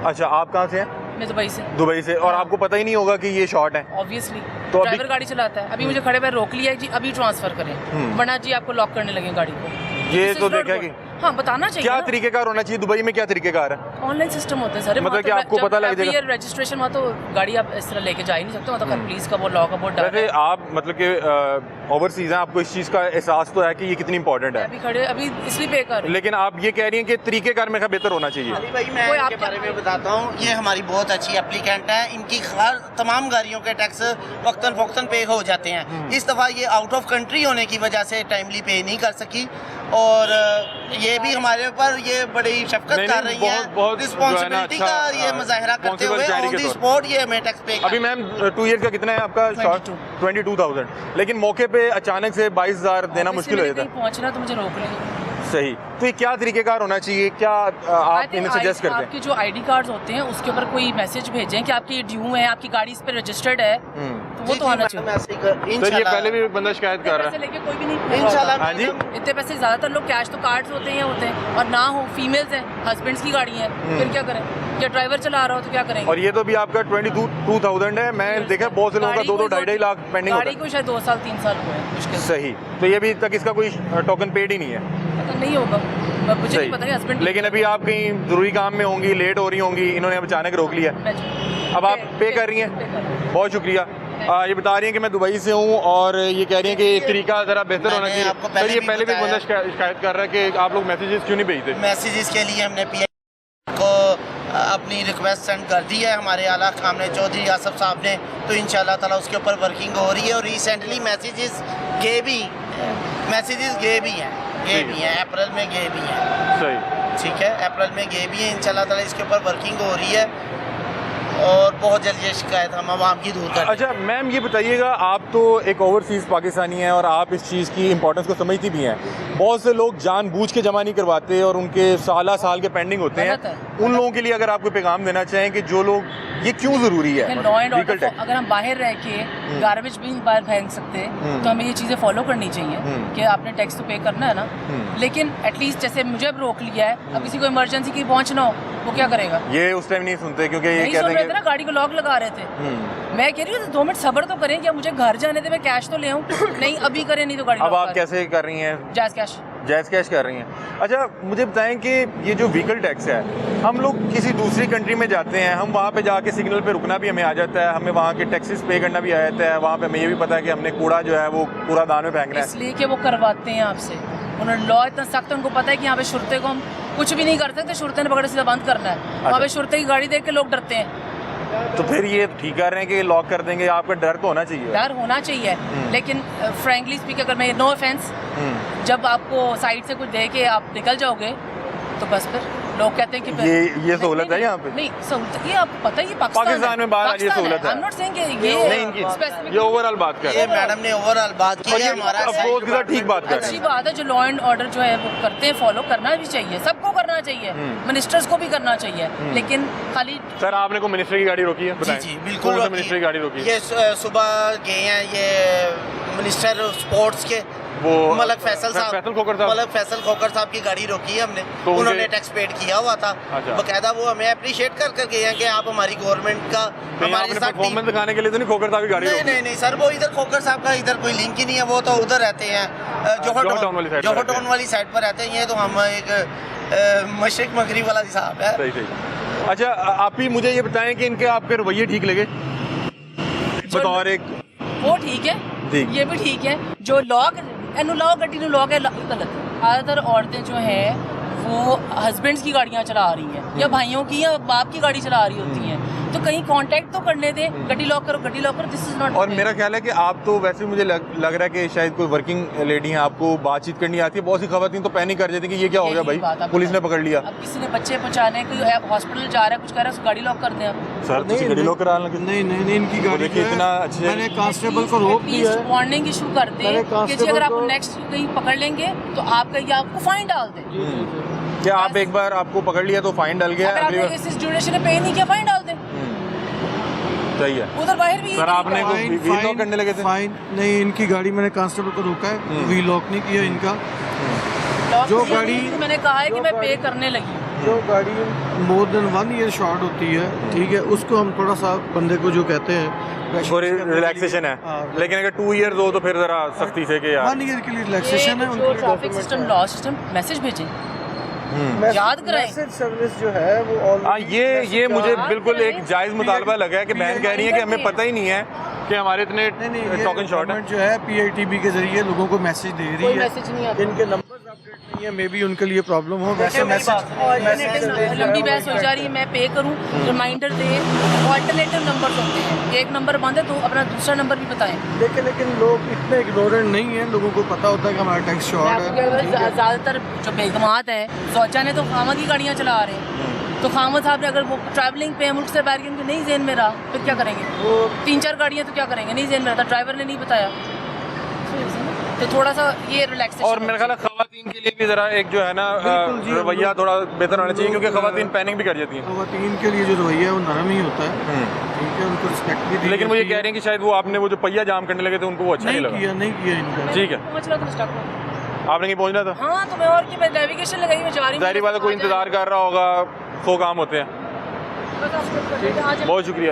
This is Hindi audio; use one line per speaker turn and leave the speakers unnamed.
अच्छा, आप कहाँ से हैं?
मैं दुबई से।
दुबई से। और आपको पता ही नहीं होगा कि ये शॉर्ट है?
ऑब्वियसली
तो अभी
ड्राइवर गाड़ी चलाता है। अभी मुझे खड़े पैर रोक लिया है जी, अभी ट्रांसफर करें, वरना जी आपको लॉक करने लगे गाड़ी को।
ये तो देखा कि
हाँ, बताना चाहिए
क्या
ना।
तरीकेकार होना चाहिए दुबई में? क्या तरीकेकार है?
ऑनलाइन सिस्टम होते हैं सारे,
मतलब कि आपको पता लग जाएगा
रजिस्ट्रेशन में, तो गाड़ी आप इस तरह लेके जा ही नहीं सकते, मतलब पुलिस का वो लॉ का बोर्ड
वैसे आप मतलब कि ओवरसीज हैं, आपको इस चीज़ का एहसास तो है कि ये कितनी इंपॉर्टेंट है,
अभी खड़े अभी इसलिए पे कर रहे हैं।
लेकिन आप ये कह रही हैं कि तरीकेकार में बेहतर होना चाहिए।
अली भाई मैं इनके बारे में बताता हूँ, ये हमारी बहुत अच्छी एप्लीकेंट है, इनकी तमाम गाड़ियों के टैक्स वक्तन फ़ौक्तन पे हो जाते हैं। इस दफ़ा ये आउट ऑफ कंट्री होने की वजह से टाइमली पे नहीं कर सकी, और ये भी हमारे ऊपर ये बड़ी शफकत कर रही है, रिस्पॉन्सिबिलिटी का ये मुजाहरा करते हुए ऑन दी स्पॉट ये हमें टैक्स पे।
अभी मैम 2 ईयर का कितना है आपका शॉर्ट? 22,000, लेकिन मौके पे अचानक से 22,000 देना मुश्किल हो जाता है।
पहुंचना तो मुझे रोक लेंगे।
सही, तो ये क्या तरीकेकार होना चाहिए? क्या आप इन्हें सजेस्ट करते हैं?
आपके जो आईडी कार्ड्स होते हैं उसके ऊपर कोई मैसेज भेजें कि आपकी ड्यू है, आपकी गाड़ी इस पे रजिस्टर्ड है, तो वो तो आना चाहिए।
तो ये पहले भी बंदा शिकायत कर रहा है,
लेके कोई भी नहीं
इंशाल्लाह।
हाँ जी,
इतने पैसे ज्यादातर लोग कैश तो कार्ड्स होते हैं और ना हो फीमेल्स हैं, हस्बैंड्स की गाड़ी है, फिर क्या करें? क्या ड्राइवर चला रहा हो तो क्या करेंगे?
और ये तो भी आपका 22,000 है। मैं देखा बहुत से लोगों का 2-2.5 लाख पेंडिंग
गाड़ी को शायद 2 साल 3 साल हुए हैं मुश्किल से।
सही, तो ये अभी तक इसका कोई टोकन पेड ही नहीं है?
पता नहीं होगा, मुझे नहीं पता, हस्बैंड।
लेकिन अभी आप कहीं जरूरी काम में होंगी, लेट हो रही होंगी, इन्होंने अब अचानक रोक लिया, अब आप पे कर रही हैं। बहुत शुक्रिया। ये बता रही हैं कि मैं दुबई से हूँ और ये कह रही हैं कि तरीका ज़रा बेहतर होना चाहिए। सर ये पहले भी बंदा शिकायत कर रहा है कि आप लोग मैसेजेस क्यों नहीं भेजते?
मैसेजेस के लिए हमने पीएम को अपनी रिक्वेस्ट सेंड कर दी है, हमारे आला कामने चौधरी आसफ साहब ने, तो इंशाल्लाह ताला उसके ऊपर वर्किंग हो रही है। और रिसेंटली मैसेजेस गए भी हैं, अप्रैल में गए भी हैं।
सही,
ठीक है, अप्रैल में गए भी हैं, इंशाल्लाह ताला इसके ऊपर वर्किंग हो रही है और बहुत जल्द ये शिकायत हम आवाम की दूर कर।
अच्छा मैम ये बताइएगा, आप तो एक ओवरसीज़ पाकिस्तानी हैं और आप इस चीज़ की इंपॉर्टेंस को समझती भी हैं। बहुत से लोग जानबूझ के जमा नहीं करवाते और उनके साल के पेंडिंग होते हैं। उन लोगों के लिए अगर आप कोई पैगाम देना चाहें कि जो लोग, ये क्यों ज़रूरी है?
लॉ एंड ऑर्डर, अगर हम बाहर रह के गार्बेज भी बाहर फेंक सकते हैं तो हमें ये चीज़ें फॉलो करनी चाहिए कि आपने टैक्स तो पे करना है ना। लेकिन एटलीस्ट जैसे मुझे अब रोक लिया है, अब किसी को इमरजेंसी की पहुंचना हो वो क्या करेगा?
ये उस टाइम नहीं सुनते क्योंकि ये कहते हैं
ना, गाड़ी को लॉक लगा रहे थे। मैं कह रही हूँ 2 मिनट सब्र तो करें, क्या मुझे घर जाने दे, मैं कैश तो ले आऊँ। नहीं अभी करें, नहीं तो गाड़ी
अब आप कैसे कर रही हैं? जायज़ कैश कर रही हैं। अच्छा मुझे बताएं कि ये जो व्हीकल टैक्स है, हम लोग किसी दूसरी कंट्री में जाते हैं, हम वहाँ पे जाके सिग्नल पे रुकना भी हमें आ जाता है, हमें वहाँ के टैक्सेस पे करना भी आ जाता है, वहाँ पे हमें ये भी पता है कि हमने कूड़ा जो है वो कूड़ा दान में फेंकना है।
इसलिए कि वो करवाते हैं आपसे, उन्होंने लॉ इतना सख्त है, उनको पता है कि यहाँ पे शुरते को हम कुछ भी नहीं कर सकते, शुरते ने पकड़ सीधा बंद करना है। वहाँ पे शुरते की गाड़ी देख के लोग डरते हैं।
तो फिर ये ठीक कर रहे हैं कि लॉक कर देंगे, आपका डर तो होना चाहिए।
डर होना चाहिए, लेकिन फ्रैंकली स्पीक, अगर मैं नो ऑफेंस, जब आपको साइड से कुछ दे के आप निकल जाओगे तो बस फिर लोग कहते हैं कि
ये सहूलत है यहाँ पे।
नहीं सहूलत, ये आपको पता है, ये
पाकिस्तान में बाहर ये सहूलत है।
I'm not saying कि ये
नहीं, इनकी ये ओवरऑल बात कर रहे
हैं। मैडम ने ओवरऑल बात की है, हमारा
अफसोस के साथ ठीक बात कर रहे हैं।
अच्छी बात है, जो लॉ एंड ऑर्डर जो है वो करते हैं, फॉलो करना भी चाहिए, सबको करना चाहिए, मिनिस्टर्स को भी करना चाहिए, लेकिन खाली।
सर आपने को मिनिस्टर की गाड़ी रोकी है?
जी बिल्कुल,
मिनिस्टर की गाड़ी रोकी
ये सुबह गए हैं ये मिनिस्टर स्पोर्ट्स के
वो
मलक फैसल खोकर साहब की गाड़ी रोकी है हमने,
तो
उन्होंने टैक्स पेड किया हुआ था। बकायदा वो हमें अप्रिशिएट कर गए हैं कि आप हमारी गवर्नमेंट का हमारे साथ
परफॉर्मेंस दिखाने के लिए तो नहीं खोकर साहब की गाड़ी रोकी?
नहीं सर, वो इधर खोकर साहब का इधर कोई लिंक ही नहीं है, वो तो उधर रहते हैं जोहर टाउन वाली साइड पर रहते हैं। ये तो हम एक मशरिक मगरिब वाला हिसाब है।
सही। अच्छा आप ही मुझे ये बताएं कि इनके आपके रवैये ठीक लगे बतौर एक?
वो ठीक है, ये भी ठीक है। जो लॉक गड्डी लॉक है गलत। ज़्यादातर औरतें जो हैं वो हस्बैंड्स की गाड़ियाँ चला रही हैं या भाइयों की या बाप की गाड़ी चला रही होती हैं, तो कहीं कांटेक्ट तो करने दें, गड्डी लॉक करो, दिस इज नॉट।
और मेरा ख्याल है कि आप तो वैसे मुझे लग रहा है कि शायद कोई वर्किंग लेडी हैं, आपको बातचीत करनी आती है। बहुत सी खवातीन तो पैनिक कर जाती है कि ये क्या हो गया भाई, पुलिस ने पकड़ लिया।
अब किसी ने बच्चे पहुंचाने, कोई हॉस्पिटल जा रहा है, कुछ कर रहा है, गाड़ी लॉक कर दें आप।
सर नहीं, गाड़ी लॉक करा लगे?
नहीं, इनकी गाड़ी
देखिए इतना अच्छे,
मैंने कांस्टेबल को रोक दिया है,
वार्निंग इशू कर दें कि जी अगर आप नेक्स्ट कहीं पकड़ लेंगे तो आपको फाइन डाल दें।
क्या आप एक बार आपको पकड़ लिया तो फाइन डाल गया?
अगर आपने इस ड्यूरेशन में पे नहीं किया, फाइन डाल दें।
सही है।
उधर बाहर भी
सर आपने व्हील लॉक करने लगे थे?
फाइन नहीं, इनकी गाड़ी मैंने कांस्टेबल को रोका है, व्हील लॉक नहीं किया इनका।
जो गाड़ी मैंने कहा है कि मैं पे करने लगी,
जो गाड़ी मोर देन 1 ईयर शॉर्ट होती है, ठीक है, उसको हम थोड़ा सा बंदे को जो कहते हैं
थोड़ी रिलैक्सेशन है,
हाँ,
लेकिन अगर 2 ईयर हो तो फिर जरा सख्ती से कि यार
1 ईयर के लिए रिलैक्सेशन है।
जो traffic system law system message भेजें, याद कराएं।
मैसेज सर्विस जो है वो
हाँ, ये मुझे बिल्कुल एक जायज़ मुतालबा लगा है कि बहन कह रही है कि हमें पता ही नहीं है कि हमारे इतने टोकन शॉर्ट है।
जो है PITB के जरिए लोगों को मैसेज दे रही
कोई
है,
मैसेज नहीं आता।
इनके नंबर्स अपडेट नहीं है, मे बी उनके लिए प्रॉब्लम हो। वैसे
लंबी बहस हो जा रही है, मैं पे करूं, रिमाइंडर दे, ऑल्टरनेटिव नंबर होते हैं, एक नंबर बंद है तो अपना दूसरा नंबर भी बताएं।
लेकिन लोग इतने इग्नोरेंट नहीं है, लोगों को पता होता है कि हमारा टैक्स शॉर्ट है।
ज़्यादातर जो बेगमात है सोचा ने तो खामद की गाड़ियाँ चला रहे हैं, तो खामद साहब ने अगर वो ट्रैवलिंग पे मुल्क से बाहर की उनके नहीं जेन में रहा, फिर क्या करेंगे? वो 3-4 गाड़ियाँ तो क्या करेंगे, नहीं जेन में रहा, ड्राइवर ने नहीं बताया, तो थोड़ा सा ये रिलैक्सेशन।
और मेरे ख्याल है खवातीन के लिए भी जरा एक जो है ना रवैया थोड़ा बेहतर होना चाहिए, क्योंकि खवातीन पैनिक भी कर जाती हैं।
खवातीन के लिए जो रवैया है वो नरम ही होता है, ठीक है, उनको रिस्पेक्ट भी दी
लेकिन मुझे
जाती
कह रहे हैं कि शायद वो आपने वो जो पहिया जाम करने लगे थे उनको वो अच्छा नहीं लगा।
नहीं किया इनका।
ठीक है,
पहुँच रहा था स्टॉक में।
आपने कहीं पहुंचना था?
हाँ, तो मैं और की मैं नेविगेशन लगाई, मैं जा रही हूँ।
जाहिर बात है कोई इंतजार कर रहा होगा, 100 काम होते हैं। बहुत शुक्रिया।